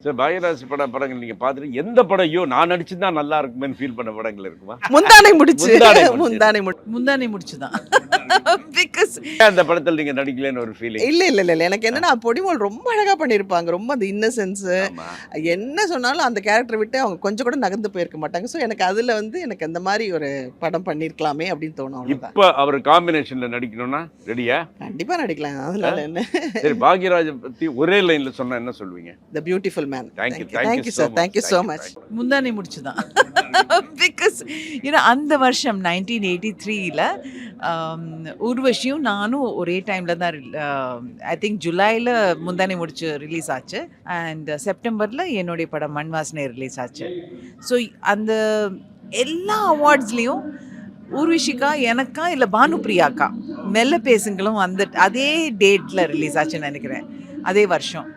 Sir Bhagyaraj படங்கள் நீங்க பார்த்துட்டு எந்த படம் ஐயோ நான் நடிச்சுதான் நல்லா இருக்குமேன்னு ஃபீல் பண்ண படங்கள் இருக்குமா? முந்தானை முடிச்சு முந்தானை முந்தானை முடிச்சுதான். பிகாஸ் அந்த படத்தில் நீங்க நடிக்கலன்னு ஒரு ஃபீலிங் இல்ல எனக்கு என்னன்னா பொடிமோள் ரொம்ப அழகா பண்ணிருப்பாங்க. ரொம்ப அந்த இன்னசென்ஸ் என்ன சொன்னாலும் அந்த கேரக்டர் விட்டு அவங்க கொஞ்சம் கூட நகர்ந்து போயிருக்க மாட்டாங்க. ஸோ எனக்கு அதுல எனக்கு அந்த மாதிரி ஒரு படம் பண்ணிருக்கலாமே அப்படின்னு தோணும். அவ்வளவுதான். இப்ப அவர் காம்பினேஷன்ல நடிக்கணும்னா ரெடியா? கண்டிப்பா நடிக்கலாம். அதனால என்ன. சரி, பாக்யராஜ் பத்தி ஒரே லைன்ல சொன்னா என்ன சொல்வீங்க? The beautiful man. Thank you sir. Thank you so much. முந்தானை முடிச்சுதான். பிகாஸ் அந்த வருஷம் 1983ல ஊர்வஷியும் நானும் ஒரே டைமில் தான் ஐ திங்க் ஜூலையில் முந்தானை முடிச்சு ரிலீஸ் ஆச்சு அண்ட் செப்டம்பரில் என்னுடைய படம் மண் வாசனை ரிலீஸ் ஆச்சு. ஸோ அந்த எல்லா அவார்ட்ஸ்லேயும் ஊர்வஷிக்கா எனக்கா இல்லை பானுப்ரியாக்கா மெல்ல பேசுங்களும் அதே டேட்டில் ரிலீஸ் ஆச்சுன்னு நினைக்கிறேன், அதே வருஷம்.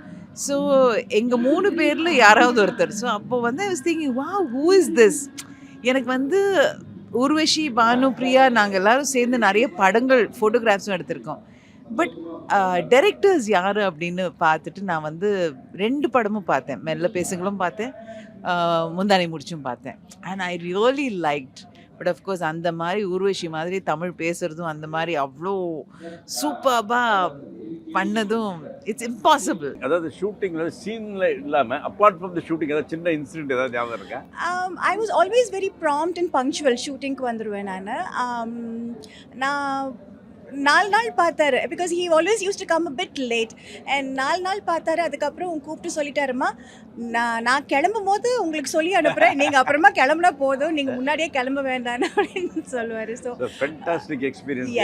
ஸோ எங்கள் 3 பேரில் யாராவது ஒருத்தர். ஸோ அப்போ I was thinking wow who is this. எனக்கு ஊர்வஷி பானுப்ரியா நாங்கள் எல்லாரும் சேர்ந்து நிறைய படங்கள் ஃபோட்டோகிராஃப்ஸும் எடுத்திருக்கோம். பட் டைரக்டர்ஸ் யார் அப்படின்னு பார்த்துட்டு நான் 2 படமும் பார்த்தேன். மெல்ல பேசுங்களும் பார்த்தேன், முந்தானை முடிச்சும் பார்த்தேன். And I really liked. But of course அந்த மாதிரி ஊர்வஷி மாதிரி தமிழ் பேசுகிறதும் அந்த மாதிரி அவ்வளோ சூப்பராக பண்ணதும் இட்ஸ் இம்பாசிபிள். அதாவது ஷூட்டிங்ல சீன்ல இல்லாம அப்பார்ட் ஃப்ரம் தி ஷூட்டிங் ஏதாவது சின்ன இன்சிடென்ட் ஏதாவது ஞாபகம் இருக்கா? I was always very prompt and punctual. ஷூட்டிங்க்கு வந்துடுவேன் நான் 4 நாள் பார்த்தாரு. Because he always use to come a bit late. And 4 நாள் பார்த்தாரு. அதுக்கப்புறம் கூப்பிட்டு சொல்லிட்டாருமா, நான் கிளம்பும் போது உங்களுக்கு சொல்லி அனுப்புகிறேன், நீங்கள் அப்புறமா கிளம்புனா போதும், நீங்கள் முன்னாடியே கிளம்ப வேண்டாம் அப்படின்னு சொல்லுவார். So fantastic experience.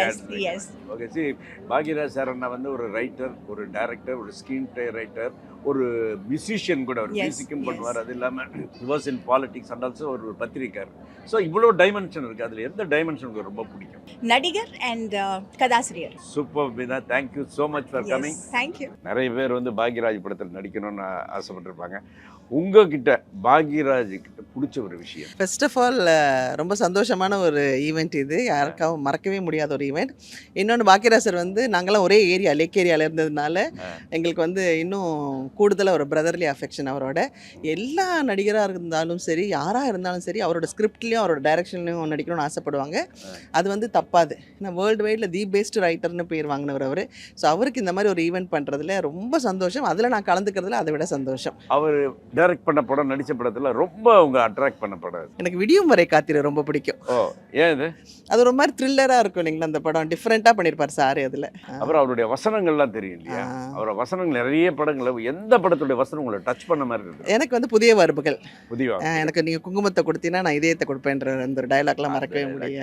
S okay. சரி, பாக்யராஜ் சார் அண்ணா ஒரு ரைட்டர், ஒரு டைரக்டர், ஒரு ஸ்க்ரீன் பிளே ரைட்டர், ஒரு மியூசிஷியன் கூட. அவர் மியூசிக்கும் பண்ணுவார். அது இல்லாமல் was in politics and also ஒரு பத்திரிக்கார். ஸோ இவ்வளோ டைமென்ஷன் இருக்குது. அதில் எந்த டைமென்ஷன் உங்களுக்கு ரொம்ப பிடிக்கும்? நடிகர் அண்ட் கதாசிரியர். Super Meena, thank you so much for coming. Thank you. நிறைய பேர் பாக்யராஜ் படத்தில் நடிக்கணும்னு ஆசைப்பட்டிருப்பாங்க. உங்ககிட்ட பாக்யராஜ் கிட்ட பிடிச்ச ஒரு விஷயம்? ஃபர்ஸ்ட் ஆஃப் ஆல் ரொம்ப சந்தோஷமான ஒரு ஈவெண்ட் இது. யாருக்காகவும் மறக்கவே முடியாத ஒரு ஈவெண்ட். இன்னொன்று பாக்யராஜ் சார் நாங்களாம் ஒரே ஏரியா, லேக் ஏரியாவில் இருந்ததுனால எங்களுக்கு இன்னும் கூடுதலாக ஒரு பிரதர்லி அஃபெக்ஷன். அவரோட எல்லா நடிகராக இருந்தாலும் சரி, யாராக இருந்தாலும் சரி, அவரோட ஸ்கிரிப்ட்லேயும் அவரோட டைரக்ஷன்லையும் நடிக்கணும்னு ஆசைப்படுவாங்க. அது தப்பாது. ஏன்னா வேர்ல்டு வைடில் தி பெஸ்ட் ரைட்டர்னு பேர் வாங்கினவர் அவர். ஸோ அவருக்கு இந்த மாதிரி ஒரு ஈவெண்ட் பண்ணுறதுல ரொம்ப சந்தோஷம். அதில் நான் கலந்துக்கிறதுல அதை விட சந்தோஷம். அவர் டைரக்ட் பண்ண படம், நடிச்ச படத்துல ரொம்ப உங்க அட்ராக்ட் பண்ண படம்? எனக்கு விடியும் வரை காத்திரு ரொம்ப பிடிக்கும். ஓ, ஏன் இது? அது ஒரு மாதிரி த்ரில்லராக இருக்கும் இல்லைங்களா? அந்த படம் டிஃப்ரெண்ட்டாக பண்ணியிருப்பார் சார் அதில். அப்புறம் அவருடைய வசனங்கள்லாம் தெரியும் இல்லையா? அவரோட வசனங்கள் நிறைய படங்கள், எந்த படத்துடைய வசனம் உங்களை டச் பண்ண மாதிரி இருக்கு? எனக்கு புதிய வரவுகள். புதிய எனக்கு நீங்கள் குங்குமத்தை கொடுத்தீங்கன்னா நான் இதயத்தை கொடுப்பேன்ற அந்த ஒரு டயலாக்லாம் மறக்கவே முடியாது.